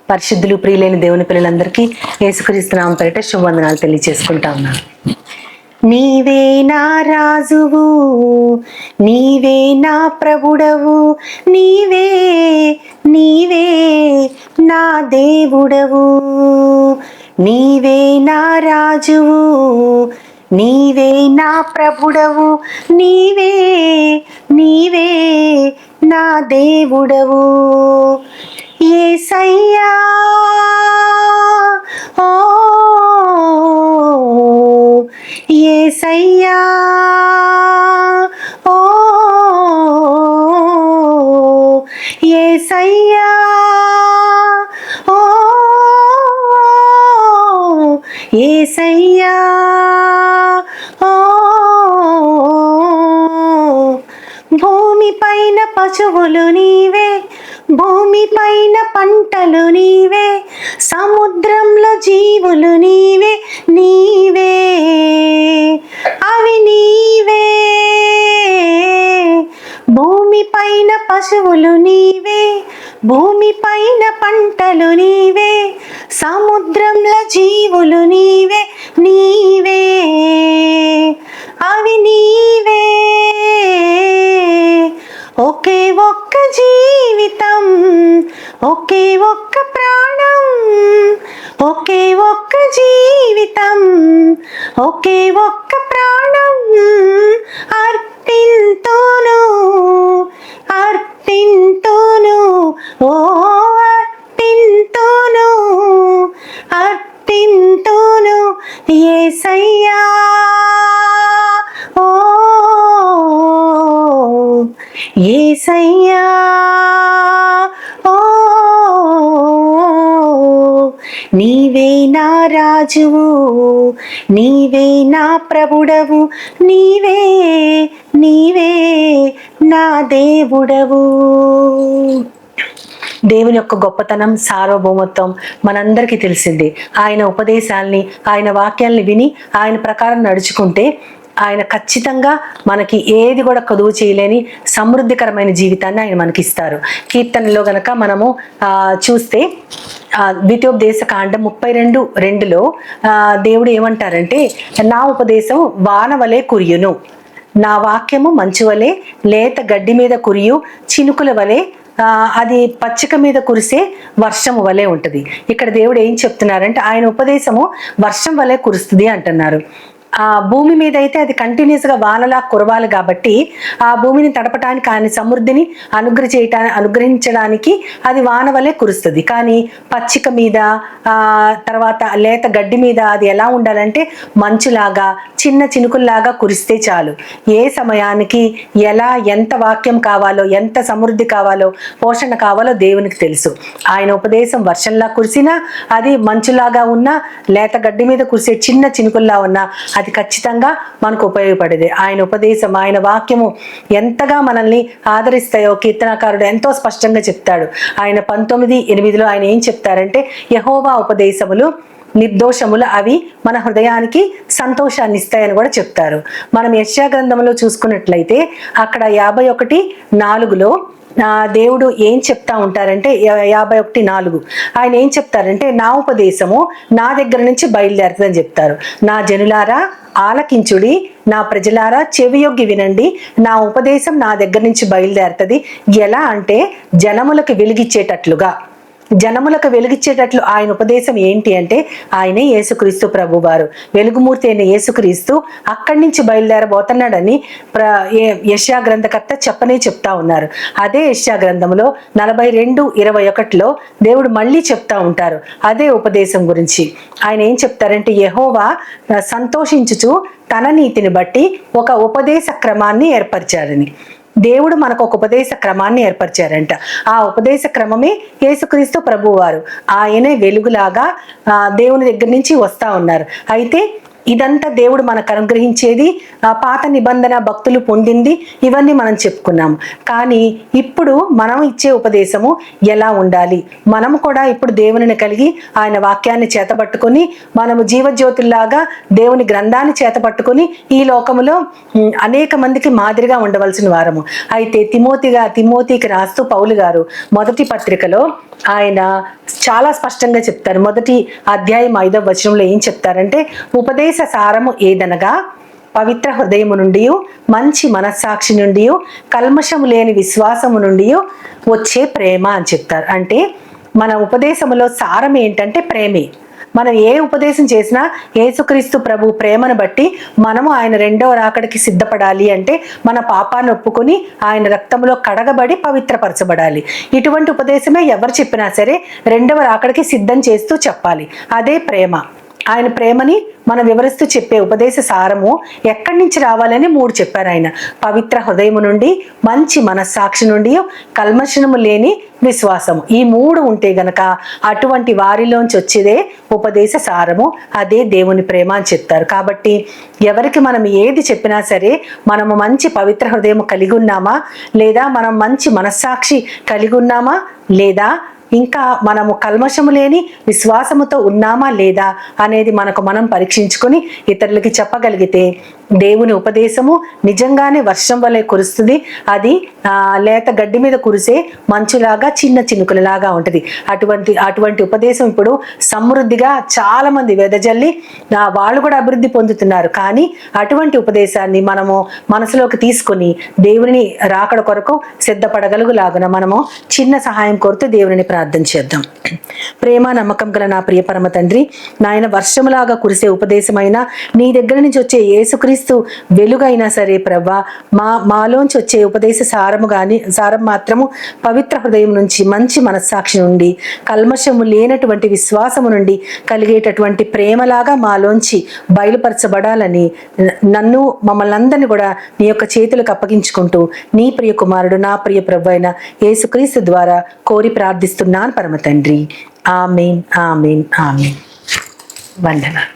పరిశుద్ధులు ప్రియులైన దేవుని పిల్లలందరికీ యేసుక్రీస్తు నామమున పేరిట శుభవందనాలు తెలియజేసుకుంటా ఉన్నాను. నీవే నా రాజువు, నీవే నా ప్రభుడవు, నీవే నీవే నా దేవుడవు. నీవే నా రాజువు, నీవే నా ప్రభుడవు, నీవే నీవే నా దేవుడవు. యేసయ్యా ఓ యేసయ్యా ఓ యేసయ్యా ఓ యేసయ్యా ఓ భూమి పైన పశువులు నీవే, భూమి పైన పంటలు నీవే, సముద్రంలో జీవులు నీవే, నీవే అవి నీవే. భూమి పైన పశువులు నీవే, భూమి పైన పంటలు నీవే, సముద్రంలో జీవులు నీవే, నీవే అవి నీవే. ఒకే ఒక్క జీవితం, ఒకే ఒక్క ప్రాణం, ఒకే ఒక్క జీవితం, ఒకే ఒక్క ప్రాణం అర్పింతును, అర్పింతును, ఓ అర్పింతును, అర్పింతును యేసయ్యా ఓ యేసయ్యా ఓ నీవే నా రాజువు, నీవే నా ప్రభుడవు, నీవే నీవే నా దేవుడవు. దేవుని యొక్క గొప్పతనం, సార్వభౌమత్వం మనందరికీ తెలిసింది. ఆయన ఉపదేశాల్ని, ఆయన వాక్యాల్ని విని ఆయన ప్రకారం నడుచుకుంటే ఆయన ఖచ్చితంగా మనకి ఏది కూడా కొదువు చేయలేని సమృద్ధికరమైన జీవితాన్ని ఆయన మనకి ఇస్తారు. కీర్తనలో గనక మనము చూస్తే ద్వితీయోపదేశ కాండం 32:2లో దేవుడు ఏమంటారంటే, నా ఉపదేశం వాన వలె కురియును, నా వాక్యము మంచు వలె లేత గడ్డి మీద కురియు చినుకుల వలె అది పచ్చిక మీద కురిసే వర్షము వలె ఉంటుంది. ఇక్కడ దేవుడు ఏం చెప్తున్నారంటే ఆయన ఉపదేశము వర్షం వలె కురుస్తుంది అంటున్నారు. ఆ భూమి మీద అయితే అది కంటిన్యూస్గా వానలా కురవాలి కాబట్టి ఆ భూమిని తడపటానికి, ఆయన సమృద్ధిని అనుగ్రహించడానికి అది వాన వలె కురుస్తుంది. కానీ పచ్చిక మీద తర్వాత లేత గడ్డి మీద అది ఎలా ఉండాలంటే మంచులాగా, చిన్న చినుకుల్లాగా కురిస్తే చాలు. ఏ సమయానికి ఎలా ఎంత వాక్యం కావాలో, ఎంత సమృద్ధి కావాలో, పోషణ కావాలో దేవునికి తెలుసు. ఆయన ఉపదేశం వర్షంలా కురిసినా, అది మంచులాగా ఉన్నా, లేత గడ్డి మీద కురిసే చిన్న చినుకుల్లా ఉన్నా అది ఖచ్చితంగా మనకు ఉపయోగపడేది. ఆయన ఉపదేశం, ఆయన వాక్యము ఎంతగా మనల్ని ఆదరిస్తాయో కీర్తనకారుడు ఎంతో స్పష్టంగా చెప్తాడు. ఆయన 19:8లో ఆయన ఏం చెప్తారంటే, యెహోవా ఉపదేశములు నిర్దోషములు, అవి మన హృదయానికి సంతోషాన్ని ఇస్తాయని కూడా చెప్తారు. మనం యెషయా గ్రంథంలో చూసుకున్నట్లయితే అక్కడ 51:4లో దేవుడు ఏం చెప్తా ఉంటారంటే, 51:4 ఆయన ఏం చెప్తారంటే, నా ఉపదేశము నా దగ్గర నుంచి బయలుదేరుతుందని చెప్తారు. నా జనులారా ఆలకించుడి, నా ప్రజలారా చెవియొగ్గి వినండి, నా ఉపదేశం నా దగ్గర నుంచి బయలుదేరుతుంది. ఎలా అంటే జనములకు వెలిగిచ్చేటట్లుగా, జనములకు వెలుగిచ్చేటట్లు ఆయన ఉపదేశం ఏంటి అంటే, ఆయనే యేసుక్రీస్తు ప్రభువారు, వెలుగుమూర్తి అయిన యేసుక్రీస్తు అక్కడి నుంచి బయలుదేరబోతున్నాడని యెషయా గ్రంథకర్త చెప్తా ఉన్నారు. అదే యెషయా గ్రంథంలో 42:21లో దేవుడు మళ్ళీ చెప్తా ఉంటారు అదే ఉపదేశం గురించి. ఆయన ఏం చెప్తారంటే, యెహోవా సంతోషించుచు తన నీతిని బట్టి ఒక ఉపదేశ క్రమాన్ని ఏర్పరిచారని. దేవుడు మనకు ఒక ఉపదేశ క్రమాన్ని ఏర్పరిచారంట. ఆ ఉపదేశ క్రమమే యేసుక్రీస్తు ప్రభువారు. ఆయనే వెలుగులాగా దేవుని దగ్గర నుంచి వస్తా ఉన్నారు. అయితే ఇదంతా దేవుడు మనకు అనుగ్రహించేది, ఆ పాత నిబంధన భక్తులు పొందింది, ఇవన్నీ మనం చెప్పుకున్నాము. కానీ ఇప్పుడు మనం ఇచ్చే ఉపదేశము ఎలా ఉండాలి, మనము కూడా ఇప్పుడు దేవునిని కలిగి ఆయన వాక్యాన్ని చేతపట్టుకొని మనము జీవజ్యోతుల్లాగా దేవుని గ్రంథాన్ని చేతపట్టుకొని ఈ లోకములో అనేక మందికి మాదిరిగా ఉండవలసిన వారము. అయితే తిమోతికి రాస్తూ పౌలు గారు మొదటి పత్రికలో ఆయన చాలా స్పష్టంగా చెప్తారు. మొదటి అధ్యాయం 5వ వచనంలో ఏం చెప్తారంటే, ఉపదేశ సారము ఏదనగా పవిత్ర హృదయము నుండి, మంచి మనస్సాక్షి నుండి, కల్మషము లేని విశ్వాసము నుండి వచ్చే ప్రేమ అని చెప్తారు. అంటే మన ఉపదేశములో సారం ఏంటంటే ప్రేమే. మనం ఏ ఉపదేశం చేసినా యేసుక్రీస్తు ప్రభు ప్రేమను బట్టి మనము ఆయన రెండవ రాకడికి సిద్ధపడాలి. అంటే మన పాపాన్ని ఒప్పుకొని ఆయన రక్తంలో కడగబడి పవిత్రపరచబడాలి. ఇటువంటి ఉపదేశమే ఎవరు చెప్పినా సరే రెండవ రాకడికి సిద్ధం చేస్తూ చెప్పాలి. అదే ప్రేమ. ఆయన ప్రేమని మనం వివరిస్తూ చెప్పే ఉపదేశ సారము ఎక్కడి నుంచి రావాలని 3 చెప్పారు ఆయన. పవిత్ర హృదయము నుండి, మంచి మనస్సాక్షి నుండి, కల్మషము లేని విశ్వాసము. ఈ 3 ఉంటే గనక అటువంటి వారిలోంచి వచ్చేదే ఉపదేశ సారము, అదే దేవుని ప్రేమ అని చెప్తారు. కాబట్టి ఎవరికి మనం ఏది చెప్పినా సరే మనము మంచి పవిత్ర హృదయం కలిగి ఉన్నామా, లేదా మనం మంచి మనస్సాక్షి కలిగి ఉన్నామా, లేదా ఇంకా మనము కల్మషము లేని విశ్వాసముతో ఉన్నామా లేదా అనేది మనకు మనం పరీక్షించుకొని ఇతరులకి చెప్పగలిగితే దేవుని ఉపదేశము నిజంగానే వర్షం వలె కురుస్తుంది. అది లేత గడ్డి మీద కురిసే మంచులాగా, చిన్న చినుకులలాగా ఉంటుంది. అటువంటి ఉపదేశం ఇప్పుడు సమృద్ధిగా చాలా మంది వెదజల్లి వాళ్ళు కూడా అభివృద్ధి పొందుతున్నారు. కానీ అటువంటి ఉపదేశాన్ని మనము మనసులోకి తీసుకొని దేవుని రాకడ కొరకు సిద్ధపడగలుగులాగున మనము చిన్న సహాయం కోరుతూ దేవుని ప్రార్థన చేద్దాం. ప్రేమ నమ్మకం గల నా ప్రియ పరమ తండ్రి, నాయన వర్షములాగా కురిసే ఉపదేశమైనా, నీ దగ్గర నుంచి వచ్చే యేసుక్రీస్తు వెలుగైనా సరే ప్రభా, మాలోంచి వచ్చే ఉపదేశ సారం మాత్రము పవిత్ర హృదయం నుంచి, మంచి మనస్సాక్షి నుండి, కల్మషము లేనటువంటి విశ్వాసము నుండి కలిగేటటువంటి ప్రేమలాగా మాలోంచి బయలుపరచబడాలని నన్ను, మమ్మల్ని అందరినీ కూడా నీ యొక్క చేతులకు అప్పగించుకుంటూ నీ ప్రియ కుమారుడు, నా ప్రియ ప్రభు అయిన యేసుక్రీస్తు ద్వారా కోరి ప్రార్థిస్తున్నాను పరమ తండ్రి. ఆమేన్, ఆమేన్, ఆమేన్. వందనాలు.